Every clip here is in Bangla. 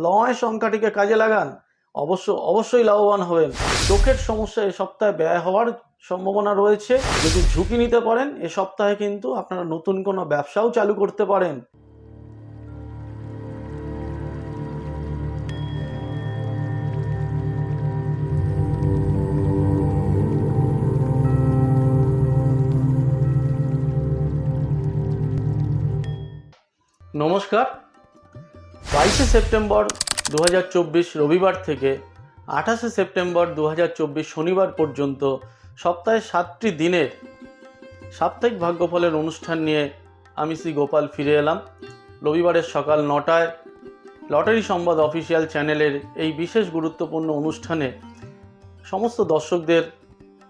লয় সংখ্যাটিকে কাজে লাগান, অবশ্যই লাভবান হবেন। চোখের সমস্যা এ সপ্তাহে ব্যয় হওয়ার সম্ভাবনা রয়েছে। যদি ঝুঁকি নিতে পারেন এ সপ্তাহে কিন্তু আপনারা নতুন কোনো ব্যবসাও চালু করতে পারেন। নমস্কার। 22শে সেপ্টেম্বর 2024 রবিবার থেকে 28শে সেপ্টেম্বর 2024 শনিবার পর্যন্ত সপ্তাহে 7টি দিনের সাপ্তাহিক ভাগ্যফলের অনুষ্ঠান নিয়ে আমি শ্রী গোপাল ফিরে এলাম। রবিবারের সকাল 9টায় লটারি সংবাদ অফিসিয়াল চ্যানেলের এই বিশেষ গুরুত্বপূর্ণ অনুষ্ঠানে সমস্ত দর্শকদের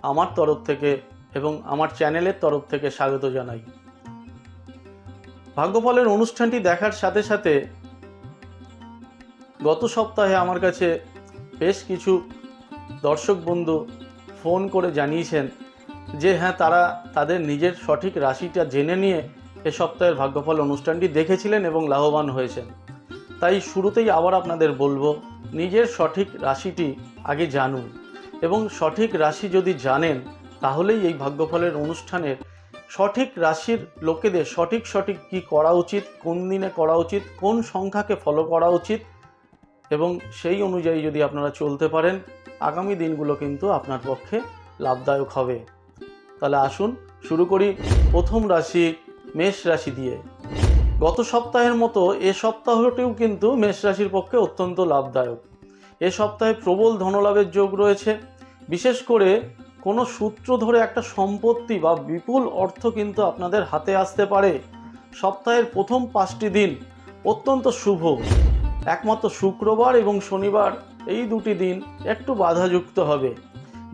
আমার তরফ থেকে এবং আমার চ্যানেলের তরফ থেকে স্বাগত জানাই। ভাগ্যফলের অনুষ্ঠানটি দেখার সাথে সাথে গত সপ্তাহে আমার কাছে বেশ কিছু দর্শক বন্ধু ফোন করে জানিয়েছেন যে হ্যাঁ, তারা তাদের নিজের সঠিক রাশিটা জেনে নিয়ে এ সপ্তাহের ভাগ্যফল অনুষ্ঠানটি দেখেছিলেন এবং লাভবান হয়েছেন। তাই শুরুতেই আবার আপনাদের বলবো, নিজের সঠিক রাশিটি আগে জানুন এবং সঠিক রাশি যদি জানেন তাহলেই এই ভাগ্যফলের অনুষ্ঠানের সঠিক রাশির লোকেদের সঠিক কী করা উচিত, কোন দিনে করা উচিত, কোন সংখ্যাকে ফলো করা উচিত এবং সেই অনুযায়ী যদি আপনারা চলতে পারেন আগামী দিনগুলো কিন্তু আপনার পক্ষে লাভদায়ক হবে। তাহলে আসুন শুরু করি প্রথম রাশি মেষ রাশি দিয়ে। গত সপ্তাহের মতো এ সপ্তাহটিও কিন্তু মেষ রাশির পক্ষে অত্যন্ত লাভদায়ক। এ সপ্তাহে প্রবল ধনলাভের যোগ রয়েছে। বিশেষ করে কোনো সূত্র ধরে একটা সম্পত্তি বা বিপুল অর্থ কিন্তু আপনাদের হাতে আসতে পারে। সপ্তাহের প্রথম 5টি দিন অত্যন্ত শুভ। একমাত্র শুক্রবার এবং শনিবার এই দুটি দিন একটু বাধাযুক্ত হবে।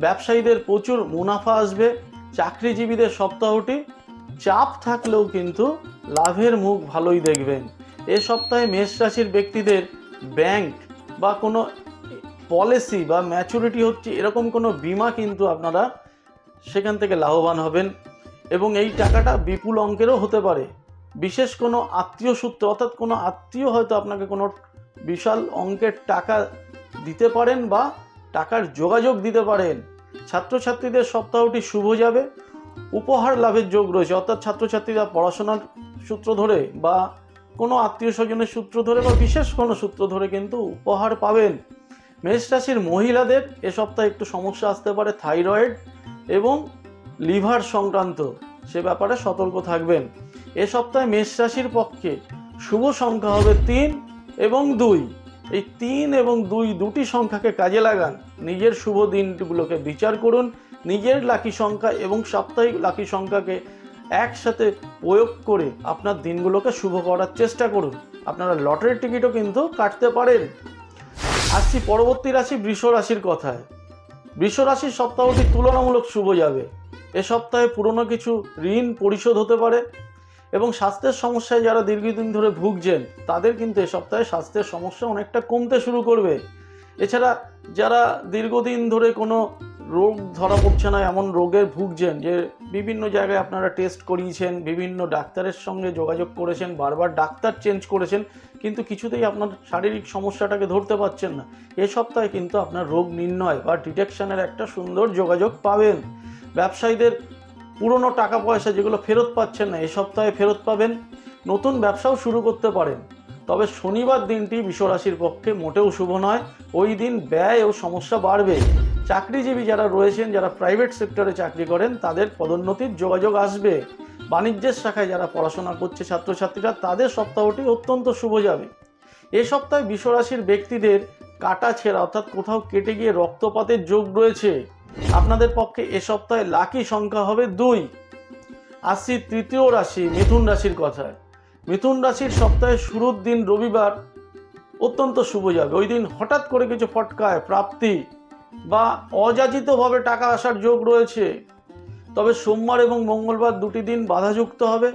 ব্যবসায়ীদের প্রচুর মুনাফা আসবে। চাকরিজীবীদের সপ্তাহটি চাপ থাকলেও কিন্তু লাভের মুখ ভালোই দেখবেন। এ সপ্তাহে মেষ রাশির ব্যক্তিদের ব্যাংক বা কোনো পলিসি বা ম্যাচুরিটি হচ্ছে এরকম কোনো বিমা কিন্তু আপনারা সেখান থেকে লাভবান হবেন এবং এই টাকাটা বিপুল অঙ্কেরও হতে পারে। বিশেষ কোনো আত্মীয় সূত্রে, অর্থাৎ কোনো আত্মীয় হয়তো আপনাকে কোনো বিশাল অঙ্কের টাকা দিতে পারেন বা টাকার যোগাযোগ দিতে পারেন। ছাত্রছাত্রীদের সপ্তাহটি শুভ যাবে। উপহার লাভের যোগ রয়েছে, অর্থাৎ ছাত্রছাত্রীরা পড়াশোনার সূত্র ধরে বা কোনো আত্মীয় স্বজনের সূত্র ধরে বা বিশেষ কোনো সূত্র ধরে কিন্তু উপহার পাবেন। মেষ রাশির মহিলাদের এ সপ্তাহে একটু সমস্যা আসতে পারে থাইরয়েড এবং লিভার সংক্রান্ত, সে ব্যাপারে সতর্ক থাকবেন। এ সপ্তাহে মেষ রাশির পক্ষে শুভ সংখ্যা হবে 3 এবং 2। এই 3 এবং 2 দুটি সংখ্যাকে কাজে লাগান। নিজের শুভ দিনগুলোকে বিচার করুন, নিজের লাকি সংখ্যা এবং সাপ্তাহিক লাকি সংখ্যাকে একসাথে প্রয়োগ করে আপনার দিনগুলোকে শুভ করার চেষ্টা করুন। আপনারা লটারির টিকিটও কিন্তু কাটতে পারেন। আসছি পরবর্তী রাশি বৃষ রাশির কথায়। বৃষ রাশির সপ্তাহটি তুলনামূলক শুভ যাবে। এ সপ্তাহে পুরনো কিছু ঋণ পরিশোধ হতে পারে এবং স্বাস্থ্যের সমস্যায় যারা দীর্ঘদিন ধরে ভুগছেন তাদের কিন্তু এ সপ্তাহে স্বাস্থ্যের সমস্যা অনেকটা কমতে শুরু করবে। এছাড়া যারা দীর্ঘদিন ধরে কোনো রোগ ধরা পড়ছে না এমন রোগের ভুগছেন, যে বিভিন্ন জায়গায় আপনারা টেস্ট করিয়েছেন, বিভিন্ন ডাক্তারের সঙ্গে যোগাযোগ করেছেন, বারবার ডাক্তার চেঞ্জ করেছেন, কিন্তু কিছুতেই আপনার শারীরিক সমস্যাটাকে ধরতে পারছেন না, এ সপ্তাহে কিন্তু আপনার রোগ নির্ণয় বা ডিটেকশনের একটা সুন্দর যোগাযোগ পাবেন। ব্যবসায়ীদের পুরনো টাকা পয়সা যেগুলো ফেরত পাচ্ছেন না এ সপ্তাহে ফেরত পাবেন। নতুন ব্যবসাও শুরু করতে পারেন। তবে শনিবার দিনটি বৃষ রাশির পক্ষে মোটেও শুভ নয়। ওই দিন ব্যয় ও সমস্যা বাড়বে। চাকরিজীবী যারা রয়েছেন, যারা প্রাইভেট সেক্টরে চাকরি করেন, তাদের পদোন্নতির যোগাযোগ আসবে। বাণিজ্যের শাখায় যারা পড়াশোনা করছে ছাত্রছাত্রীরা, তাদের সপ্তাহটি অত্যন্ত শুভ যাবে। এ সপ্তাহে বৃষ রাশির ব্যক্তিদের কাটা ছেঁড়া, অর্থাৎ কোথাও কেটে গিয়ে রক্তপাতের যোগ রয়েছে। আপনাদের পক্ষে এ সপ্তাহে লাকি সংখ্যা হবে 2। আসছি তৃতীয় রাশি মিথুন রাশির কথায়। মিথুন রাশির সপ্তাহে শুরুর দিন রবিবার অত্যন্ত শুভ যাবে। ওই দিন হঠাৎ করে কিছু ফটকায় প্রাপ্তি বা অযাচিতভাবে টাকা আসার যোগ রয়েছে। তবে সোমবার এবং মঙ্গলবার দুটি দিন বাধাযুক্ত হবে।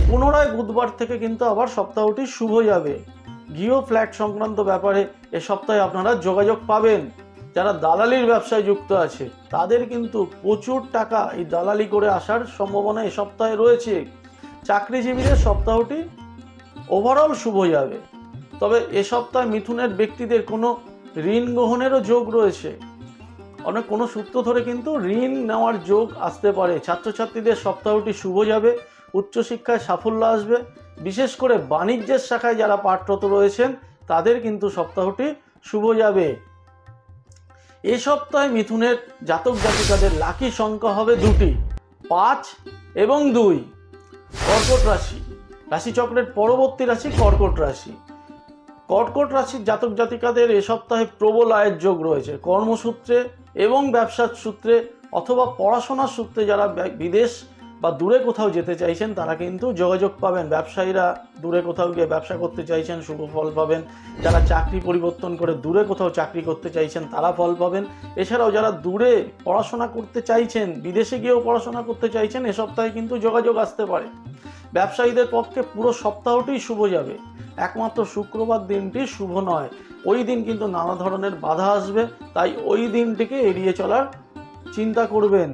পুনরায় বুধবার থেকে কিন্তু আবার সপ্তাহটি শুভ যাবে। গৃহ ফ্ল্যাট সংক্রান্ত ব্যাপারে এ সপ্তাহে আপনারা যোগাযোগ পাবেন। যারা দালালির ব্যবসায় যুক্ত আছে তাদের কিন্তু প্রচুর টাকা এই দালালি করে আসার সম্ভাবনা এ সপ্তাহে রয়েছে। চাকরিজীবীদের সপ্তাহটি ওভারঅল শুভ যাবে। তবে এ সপ্তাহে মিথুনের ব্যক্তিদের কোনো ঋণ গ্রহণেরও যোগ রয়েছে। অনেক কোনো সূত্র ধরে কিন্তু ঋণ নেওয়ার যোগ আসতে পারে। ছাত্রছাত্রীদের সপ্তাহটি শুভ যাবে, উচ্চশিক্ষায় সাফল্য আসবে। বিশেষ করে বাণিজ্যের শাখায় যারা পাঠরত রয়েছেন তাদের কিন্তু সপ্তাহটি শুভ যাবে। এই সপ্তাহে মিথুনের জাতক জাতিকাদের লাকি সংখ্যা হবে 2টি, 5 এবং 2। কর্কট রাশি, রাশিচক্রের পরবর্তী রাশি কর্কট রাশি। কর্কট রাশির জাতক জাতিকাদের এ সপ্তাহে প্রবল আয়ের যোগ রয়েছে। কর্মসূত্রে এবং ব্যবসার সূত্রে অথবা পড়াশোনার সূত্রে যারা বিদেশ বা দূরে কোথাও যেতে চাইছেন তারা কিন্তু যোগাযোগ পাবেন। ব্যবসায়ীরা দূরে কোথাও গিয়ে ব্যবসা করতে চাইছেন, শুভ ফল পাবেন। যারা চাকরি পরিবর্তন করে দূরে কোথাও চাকরি করতে চাইছেন তারা ফল পাবেন। এছাড়াও যারা দূরে পড়াশোনা করতে চাইছেন, বিদেশে গিয়েও পড়াশোনা করতে চাইছেন, এ সপ্তাহে কিন্তু যোগাযোগ আসতে পারে। ব্যবসায়ীদের পক্ষে পুরো সপ্তাহটিই শুভ যাবে। একমাত্র শুক্রবার দিনটি শুভ নয়, ওই দিন কিন্তু নানা ধরনের বাধা আসবে, তাই ওই দিনটিকে এড়িয়ে চলার চিন্তা করবেন।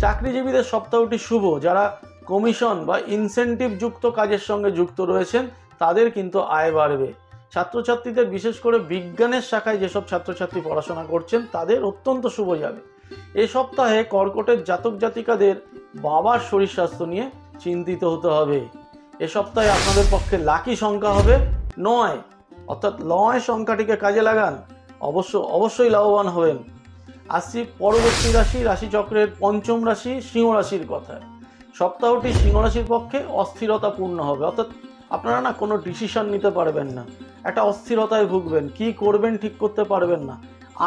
চাকরিজীবীদের সপ্তাহটি শুভ। যারা কমিশন বা ইনসেনটিভ যুক্ত কাজের সঙ্গে যুক্ত রয়েছেন তাদের কিন্তু আয় বাড়বে। ছাত্রছাত্রীদের, বিশেষ করে বিজ্ঞানের শাখায় যেসব ছাত্রছাত্রী পড়াশোনা করছেন তাদের অত্যন্ত শুভ যাবে। এ সপ্তাহে কর্কটের জাতক জাতিকাদের বাবার শরীর স্বাস্থ্য নিয়ে চিন্তিত হতে হবে। এ সপ্তাহে আপনাদের পক্ষে লাকি সংখ্যা হবে 9, অর্থাৎ 9 সংখ্যাটিকে কাজে লাগান, অবশ্যই লাভবান হবেন। আসছি পরবর্তী রাশি, রাশিচক্রের পঞ্চম রাশি সিংহ রাশির কথায়। সপ্তাহটি সিংহ রাশির পক্ষে অস্থিরতাপূর্ণ হবে, অর্থাৎ আপনারা না কোনো ডিসিশন নিতে পারবেন না, একটা অস্থিরতায় ভুগবেন, কি করবেন ঠিক করতে পারবেন না।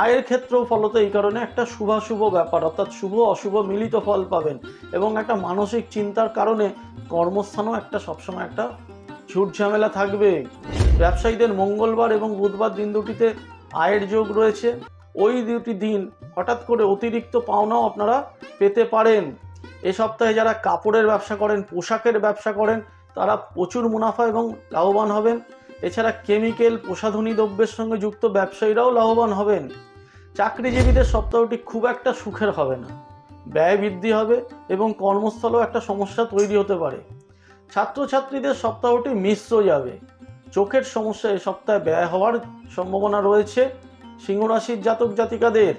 আয়ের ক্ষেত্রেও ফলত এই কারণে একটা শুভাশুভ ব্যাপার, অর্থাৎ শুভ অশুভ মিলিত ফল পাবেন এবং একটা মানসিক চিন্তার কারণে কর্মস্থানেও একটা সবসময় একটা ঝুট ঝামেলা থাকবে। ব্যবসায়ীদের মঙ্গলবার এবং বুধবার দিন দুটিতে আয়ের যোগ রয়েছে। ওই দুটি দিন হঠাৎ করে অতিরিক্ত পাওনাও আপনারা পেতে পারেন। এ সপ্তাহে যারা কাপড়ের ব্যবসা করেন, পোশাকের ব্যবসা করেন তারা প্রচুর মুনাফা এবং লাভবান হবেন। এছাড়া কেমিক্যাল, প্রসাধনী দ্রব্যের সঙ্গে যুক্ত ব্যবসায়ীরাও লাভবান হবেন। চাকরিজীবীদের সপ্তাহটি খুব একটা সুখের হবে না, ব্যয় বৃদ্ধি হবে এবং কর্মস্থলেও একটা সমস্যা তৈরি হতে পারে। ছাত্রছাত্রীদের সপ্তাহটি মিশ্র যাবে। চোখের সমস্যা এ সপ্তাহে ব্যয় হওয়ার সম্ভাবনা রয়েছে। সিংহ রাশির জাতক জাতিকাদের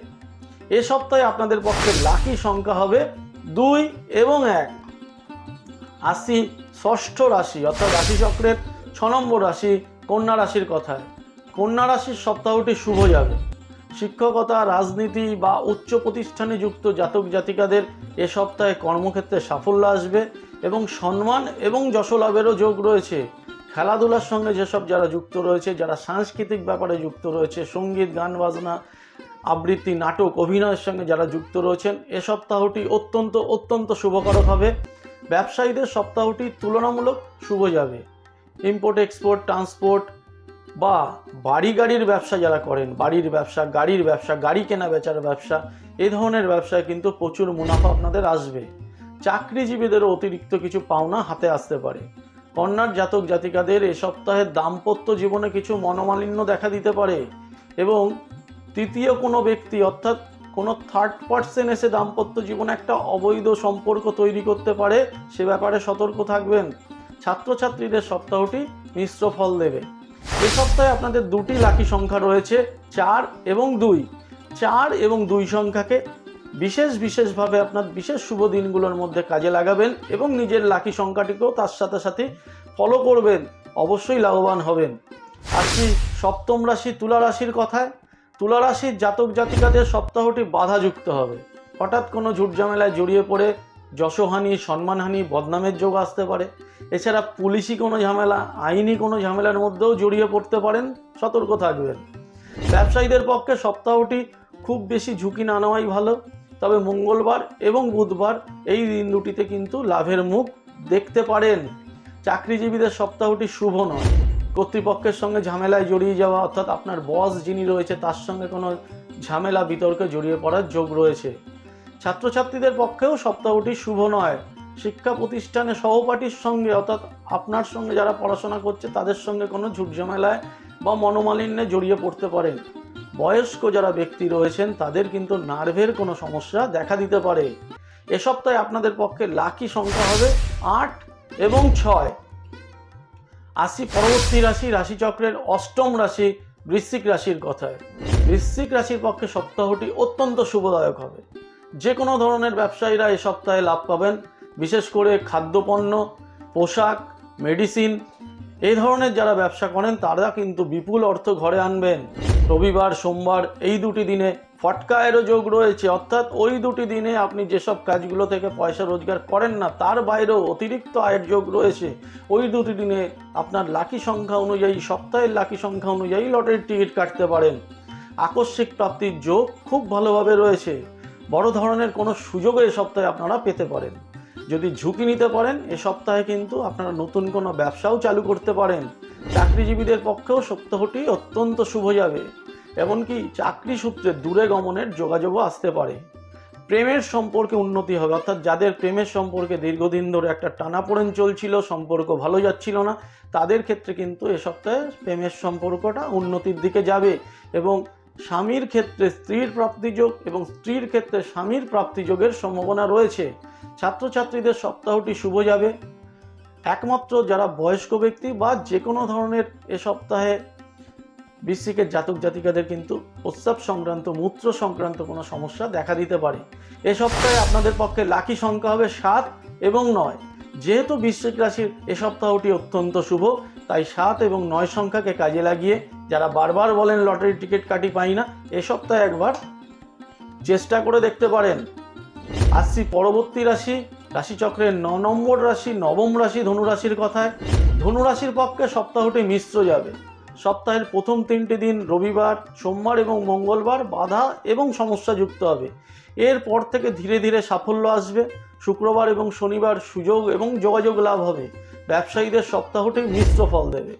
এ সপ্তাহে আপনাদের পক্ষে লাকি সংখ্যা হবে 2 এবং 1। আসি ষষ্ঠ রাশি, অর্থাৎ রাশিচক্রের 6 নম্বর রাশি কন্যা রাশির কথায়। কন্যা রাশির সপ্তাহটি শুভ যাবে। শিক্ষকতা, রাজনীতি বা উচ্চ প্রতিষ্ঠানে যুক্ত জাতক জাতিকাদের এ সপ্তাহে কর্মক্ষেত্রে সাফল্য আসবে এবং সম্মান এবং যশলাভেরও যোগ রয়েছে। খেলাধুলার সঙ্গে যেসব যারা যুক্ত রয়েছে, যারা সাংস্কৃতিক ব্যাপারে যুক্ত রয়েছে, সঙ্গীত, গান বাজনা, আবৃত্তি, নাটক, অভিনয়ের সঙ্গে যারা যুক্ত রয়েছেন, এ সপ্তাহটি অত্যন্ত শুভকারক হবে। ব্যবসায়ীদের সপ্তাহটি তুলনামূলক শুভ যাবে। ইম্পোর্ট এক্সপোর্ট, ট্রান্সপোর্ট বা বাড়ি গাড়ির ব্যবসা যারা করেন, বাড়ির ব্যবসা, গাড়ির ব্যবসা, গাড়ি কেনা বেচার ব্যবসা, এই ধরনের ব্যবসায় কিন্তু প্রচুর মুনাফা আপনাদের আসবে। চাকরিজীবীদেরও অতিরিক্ত কিছু পাওনা হাতে আসতে পারে। কন্যার জাতক জাতিকাদের এ সপ্তাহে দাম্পত্য জীবনে কিছু মনোমালিন্য দেখা দিতে পারে এবং তৃতীয় কোনো ব্যক্তি, অর্থাৎ কোনো থার্ড পার্সন এসে দাম্পত্য জীবনে একটা অবৈধ সম্পর্ক তৈরি করতে পারে, সে ব্যাপারে সতর্ক থাকবেন। ছাত্রছাত্রীদের সপ্তাহটি মিশ্র ফল দেবে। এ সপ্তাহে আপনাদের 2টি লাকি সংখ্যা রয়েছে, 4 এবং 2। 4 এবং 2 সংখ্যাকে বিশেষভাবে আপনার বিশেষ শুভ দিনগুলোর মধ্যে কাজে লাগাবেন এবং নিজের লাকি সংখ্যাটিকেও তার সাথে সাথে ফলো করবেন, অবশ্যই লাভবান হবেন। আসছি সপ্তম রাশি তুলা রাশির কথায়। তুলা রাশির জাতক জাতিকাদের সপ্তাহটি বাধাযুক্ত হবে। হঠাৎ কোনো ঝুটঝামেলায় জড়িয়ে পড়ে যশহানি, সম্মানহানি, বদনামের যোগ আসতে পারে। এছাড়া পুলিশি কোনো ঝামেলা, আইনি কোনো ঝামেলার মধ্যেও জড়িয়ে পড়তে পারেন, সতর্ক থাকবেন। ব্যবসায়ীদের পক্ষে সপ্তাহটি খুব বেশি ঝুঁকি না নেওয়াই ভালো, তবে মঙ্গলবার এবং বুধবার এই দিন দুটিতে কিন্তু লাভের মুখ দেখতে পারেন। চাকরিজীবীদের সপ্তাহটি শুভ নয়। কর্তৃপক্ষের সঙ্গে ঝামেলায় জড়িয়ে যাওয়া, অর্থাৎ আপনার বস যিনি রয়েছে তার সঙ্গে কোনো ঝামেলা, বিতর্কে জড়িয়ে পড়ার যোগ রয়েছে। ছাত্রছাত্রীদের পক্ষেও সপ্তাহটি শুভ নয়। শিক্ষা প্রতিষ্ঠানে সহপাঠীর সঙ্গে, অর্থাৎ আপনার সঙ্গে যারা পড়াশোনা করছে তাদের সঙ্গে কোনো ঝুটঝামেলায় বা মনোমালিন্যে জড়িয়ে পড়তে পারেন। বয়স্ক যারা ব্যক্তি রয়েছেন তাদের কিন্তু নার্ভের কোনো সমস্যা দেখা দিতে পারে। এ সপ্তাহে আপনাদের পক্ষে লাকি সংখ্যা হবে 8 এবং 6। আসি পরবর্তী রাশি, রাশিচক্রের অষ্টম রাশি বৃশ্চিক রাশির কথায়। বৃশ্চিক রাশির পক্ষে সপ্তাহটি অত্যন্ত শুভদায়ক হবে। যে কোনো ধরনের ব্যবসায়ীরা এ সপ্তাহে লাভ পাবেন। বিশেষ করে খাদ্যপণ্য, পোশাক, মেডিসিন এই ধরনের যারা ব্যবসা করেন তারা কিন্তু বিপুল অর্থ ঘরে আনবেন। রবিবার, সোমবার এই দুটি দিনে ফটকা আয়েরও যোগ রয়েছে, অর্থাৎ ওই দুটি দিনে আপনি যেসব কাজগুলো থেকে পয়সা রোজগার করেন না তার বাইরেও অতিরিক্ত আয়ের যোগ রয়েছে। ওই দুটি দিনে আপনার লাকি সংখ্যা অনুযায়ী, সপ্তাহের লাকি সংখ্যা অনুযায়ী লটারির টিকিট কাটতে পারেন। আকস্মিক প্রাপ্তির যোগ খুব ভালোভাবে রয়েছে। বড় ধরনের কোনো সুযোগও এ সপ্তাহে আপনারা পেতে পারেন। যদি ঝুঁকি নিতে পারেন এ সপ্তাহে কিন্তু আপনারা নতুন কোনো ব্যবসাও চালু করতে পারেন। চাকরিজীবীদের পক্ষেও সপ্তাহটি অত্যন্ত শুভ যাবে। এমনকি চাকরি সূত্রে দূরে গমনের যোগাযোগও আসতে পারে। প্রেমের সম্পর্কে উন্নতি হবে, অর্থাৎ যাদের প্রেমের সম্পর্কে দীর্ঘদিন ধরে একটা টানাপোড়েন চলছিল, সম্পর্ক ভালো যাচ্ছিল না, তাদের ক্ষেত্রে কিন্তু এ সপ্তাহে প্রেমের সম্পর্কটা উন্নতির দিকে যাবে। এবং স্বামীর ক্ষেত্রে স্ত্রীর প্রাপ্তিযোগ এবং স্ত্রীর ক্ষেত্রে স্বামীর প্রাপ্তিযোগের সম্ভাবনা রয়েছে। ছাত্রছাত্রীদের সপ্তাহটি শুভ যাবে। একমাত্র যারা বয়স্ক ব্যক্তি বা যে কোনো ধরনের এ সপ্তাহে বৃশ্চিকের জাতক জাতিকাদের কিন্তু প্রস্রাব সংক্রান্ত, মূত্র সংক্রান্ত কোনো সমস্যা দেখা দিতে পারে। এ সপ্তাহে আপনাদের পক্ষে লাকি সংখ্যা হবে 7 এবং 9। যেহেতু বৃশ্চিক রাশির এ সপ্তাহটি অত্যন্ত শুভ, তাই 7 এবং 9 সংখ্যাকে কাজে লাগিয়ে যারা বারবার বলেন লটারির টিকিট কাটি পাই না, এ সপ্তাহে একবার চেষ্টা করে দেখতে পারেন। আসছি পরবর্তী রাশি, রাশিচক্রের 9 নম্বর রাশি, নবম রাশি ধনুরাশির কথায়। ধনুরাশির পক্ষে সপ্তাহটি মিশ্র যাবে। সপ্তাহের প্রথম 3টি দিন রবিবার, সোমবার এবং মঙ্গলবার বাধা এবং সমস্যা যুক্ত হবে। এরপর থেকে ধীরে ধীরে সাফল্য আসবে। শুক্রবার এবং শনিবার সুযোগ এবং যোগাযোগ লাভ হবে। ব্যবসায়ীদের সপ্তাহটি মিশ্র ফল দেবে।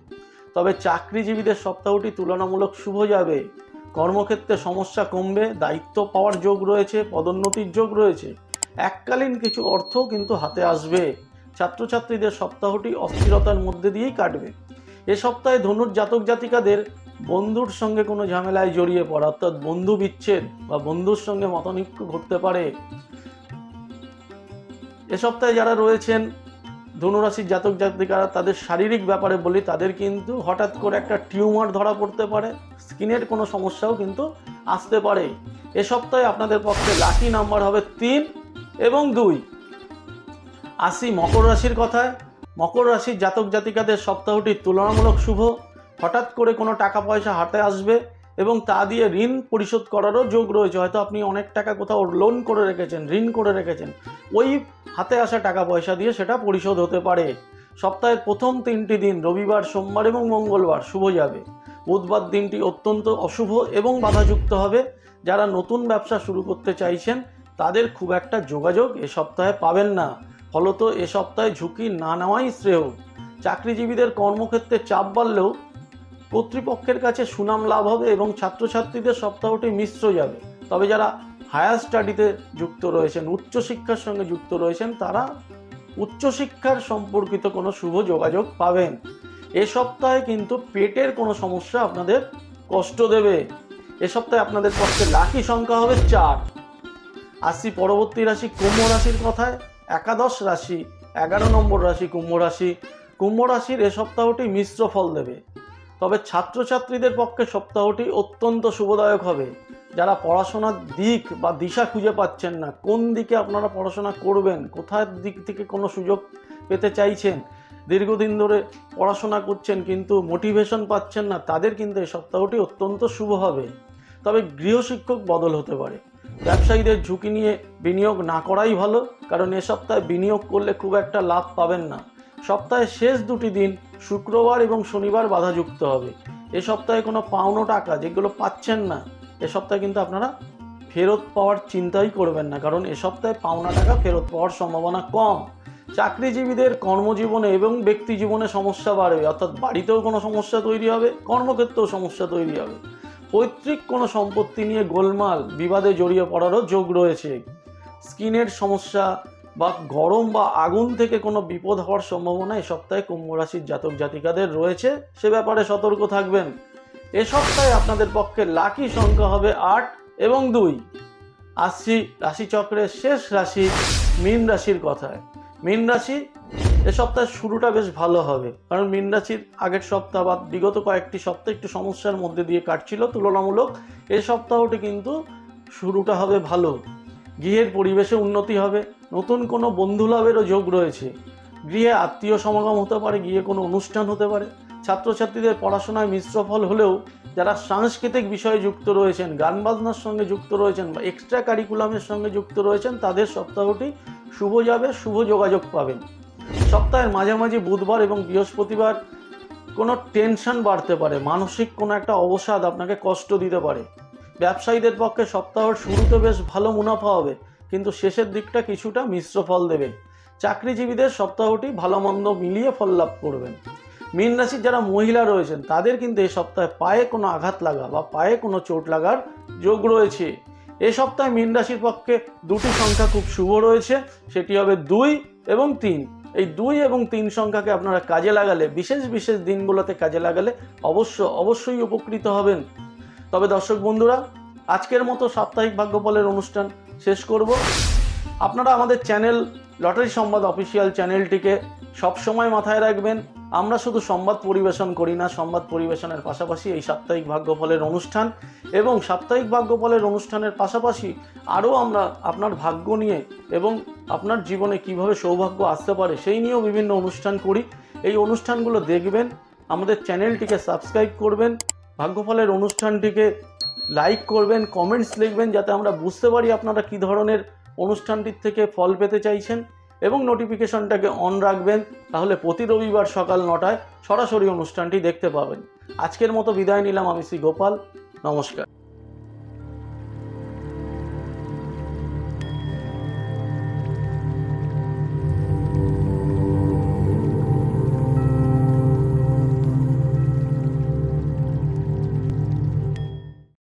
তবে চাকরিজীবীদের সপ্তাহটি তুলনামূলক শুভ যাবে। কর্মক্ষেত্রে সমস্যা কমবে, দায়িত্ব পাওয়ার যোগ রয়েছে, পদোন্নতির যোগ রয়েছে। এককালীন কিছু অর্থ কিন্তু হাতে আসবে। ছাত্রছাত্রীদের সপ্তাহটি অস্থিরতার মধ্যে দিয়েই কাটবে। এ সপ্তাহে ধনুর জাতক জাতিকাদের বন্ধুর সঙ্গে কোনো ঝামেলায় জড়িয়ে পড়া, অর্থাৎ বন্ধু বিচ্ছেদ বা বন্ধুর সঙ্গে মতানৈক্য ঘটতে পারে। এ সপ্তাহে যারা রয়েছেন ধনুরাশির জাতক জাতিকারা, তাদের শারীরিক ব্যাপারে বলি, তাদের কিন্তু হঠাৎ করে একটা টিউমার ধরা পড়তে পারে, স্কিনের কোনো সমস্যাও কিন্তু আসতে পারে। এ সপ্তাহে আপনাদের পক্ষে লাকি নাম্বার হবে 3 এবং 2। আসি মকর রাশির কথায়। মকর রাশির জাতক জাতিকাদের সপ্তাহটি তুলনামূলক শুভ। হঠাৎ করে কোনো টাকা পয়সা হাতে আসবে এবং তা দিয়ে ঋণ পরিশোধ করারও যোগ রয়েছে। হয়তো আপনি অনেক টাকা কোথাও লোন করে রেখেছেন, ঋণ করে রেখেছেন, ওই হাতে আসা টাকা পয়সা দিয়ে সেটা পরিশোধ হতে পারে। সপ্তাহের প্রথম 3টি দিন রবিবার, সোমবার এবং মঙ্গলবার শুভ যাবে। বুধবার দিনটি অত্যন্ত অশুভ এবং বাধাযুক্ত হবে। যারা নতুন ব্যবসা শুরু করতে চাইছেন তাদের খুব একটা যোগাযোগ এ সপ্তাহে পাবেন না। ফলত এ সপ্তাহে ঝুঁকি না নেওয়াই শ্রেয়। চাকরিজীবীদের কর্মক্ষেত্রে চাপ বাড়লেও কর্তৃপক্ষের কাছে সুনাম লাভ হবে এবং ছাত্রছাত্রীদের সপ্তাহটি মিশ্র যাবে। তবে যারা হায়ার স্টাডিতে যুক্ত রয়েছেন, উচ্চশিক্ষার সঙ্গে যুক্ত রয়েছেন, তারা উচ্চশিক্ষার সম্পর্কিত কোনো শুভ যোগাযোগ পাবেন। এ সপ্তাহে কিন্তু পেটের কোনো সমস্যা আপনাদের কষ্ট দেবে। এ সপ্তাহে আপনাদের পক্ষে লাকি সংখ্যা হবে 4। আসি পরবর্তী রাশি কুম্ভ রাশির কথায়। একাদশ রাশি, 11 নম্বর রাশি কুম্ভ রাশি। কুম্ভ রাশির এ সপ্তাহটি মিশ্র ফল দেবে। তবে ছাত্রছাত্রীদের পক্ষে সপ্তাহটি অত্যন্ত শুভদায়ক হবে। যারা পড়াশোনার দিক বা দিশা খুঁজে পাচ্ছেন না, কোন দিকে আপনারা পড়াশোনা করবেন, কোথায় দিক থেকে কোনো সুযোগ পেতে চাইছেন, দীর্ঘদিন ধরে পড়াশোনা করছেন কিন্তু মোটিভেশন পাচ্ছেন না, তাদের কিন্তু এই সপ্তাহটি অত্যন্ত শুভ হবে। তবে গৃহশিক্ষক বদল হতে পারে। ব্যবসায়ীদের ঝুঁকি নিয়ে বিনিয়োগ না করাই ভালো, কারণ এ সপ্তাহে বিনিয়োগ করলে খুব একটা লাভ পাবেন না। সপ্তাহের শেষ 2টি দিন শুক্রবার এবং শনিবার বাধাযুক্ত হবে। এ সপ্তাহে কোনো পাওনো টাকা যেগুলো পাচ্ছেন না, এ সপ্তাহে কিন্তু আপনারা ফেরত পাওয়ার চিন্তাই করবেন না, কারণ এ সপ্তাহে পাওনা টাকা ফেরত পাওয়ার সম্ভাবনা কম। চাকরিজীবীদের কর্মজীবনে এবং ব্যক্তি জীবনে সমস্যা বাড়বে, অর্থাৎ বাড়িতেও কোনো সমস্যা তৈরি হবে, কর্মক্ষেত্রেও সমস্যা তৈরি হবে। পৈতৃক কোনো সম্পত্তি নিয়ে গোলমাল, বিবাদে জড়িয়ে পড়ারও যোগ রয়েছে। স্কিনের সমস্যা বা গরম বা আগুন থেকে কোনো বিপদ হওয়ার সম্ভাবনা এ সপ্তাহে কুম্ভ রাশির জাতক জাতিকাদের রয়েছে, সে ব্যাপারে সতর্ক থাকবেন। এ সপ্তাহে আপনাদের পক্ষে লাকি সংখ্যা হবে 8 এবং 2। আসছি রাশিচক্রের শেষ রাশি মীন রাশির কথায়। মীন রাশি এ সপ্তাহের শুরুটা বেশ ভালো হবে, কারণ মীন রাশির আগের সপ্তাহ বা বিগত কয়েকটি সপ্তাহ একটু সমস্যার মধ্যে দিয়ে কাটছিল তুলনামূলক। এই সপ্তাহটি কিন্তু শুরুটা হবে ভালো। গৃহের পরিবেশে উন্নতি হবে, নতুন কোনো বন্ধু লাভেরও যোগ রয়েছে, গৃহে আত্মীয় সমাগম হতে পারে, গৃহে কোনো অনুষ্ঠান হতে পারে। ছাত্রছাত্রীদের পড়াশোনায় মিশ্র ফল হলেও যারা সাংস্কৃতিক বিষয়ে যুক্ত রয়েছেন, গান বাজনার সঙ্গে যুক্ত রয়েছেন বা এক্সট্রা কারিকুলামের সঙ্গে যুক্ত রয়েছেন, তাদের সপ্তাহটি শুভ যাবে, শুভ যোগাযোগ পাবেন। সপ্তাহের মাঝামাঝি বুধবার এবং বৃহস্পতিবার কোনো টেনশন বাড়তে পারে, মানসিক কোনো একটা অবসাদ আপনাকে কষ্ট দিতে পারে। ব্যবসায়ীদের পক্ষে সপ্তাহের শুরুতে বেশ ভালো মুনাফা হবে, কিন্তু শেষের দিকটা কিছুটা মিশ্র ফল দেবে। চাকরিজীবীদের সপ্তাহটি ভালো মন্দ মিলিয়ে ফল লাভ করবেন। মীন রাশির যারা মহিলা রয়েছেন তাদের কিন্তু এই সপ্তাহে পায়ে কোনো আঘাত লাগা বা পায়ে কোনো চোট লাগার যোগ রয়েছে। এই সপ্তাহে মীন রাশির পক্ষে দুটি সংখ্যা খুব শুভ রয়েছে, সেটি হবে 2 এবং 3। এই 2 এবং 3 সংখ্যাকে আপনারা কাজে লাগালে, বিশেষ বিশেষ দিনগুলোতে কাজে লাগালে অবশ্যই উপকৃত হবেন। তবে দর্শক বন্ধুরা, আজকের মতো সাপ্তাহিক ভাগ্যফলের অনুষ্ঠান শেষ করব। আপনারা আমাদের চ্যানেল লটারি সংবাদ অফিসিয়াল চ্যানেলটিকে সবসময় মাথায় রাখবেন। আমরা শুধু সংবাদ পরিবেশন করি না, সংবাদ পরিবেশনের পাশাপাশি এই সাপ্তাহিক ভাগ্যফলের অনুষ্ঠান এবং সাপ্তাহিক ভাগ্যফলের অনুষ্ঠানের পাশাপাশি আরও আমরা আপনার ভাগ্য নিয়ে এবং আপনার জীবনে কিভাবে সৌভাগ্য আসতে পারে সেই নিয়েও বিভিন্ন অনুষ্ঠান করি। এই অনুষ্ঠানগুলো দেখবেন, আমাদের চ্যানেলটিকে সাবস্ক্রাইব করবেন, ভাগ্যফলের অনুষ্ঠানটিকে লাইক করবেন, কমেন্টস লিখবেন, যাতে আমরা বুঝতে পারি আপনারা কী ধরনের অনুষ্ঠানটির থেকে ফল পেতে চাইছেন, এবং নোটিফিকেশনটাকে অন রাখবেন, তাহলে প্রতি রবিবার সকাল 9টায় সরাসরি অনুষ্ঠানটি দেখতে পাবেন। আজকের মতো বিদায় নিলাম, আমি শ্রী গোপাল। নমস্কার।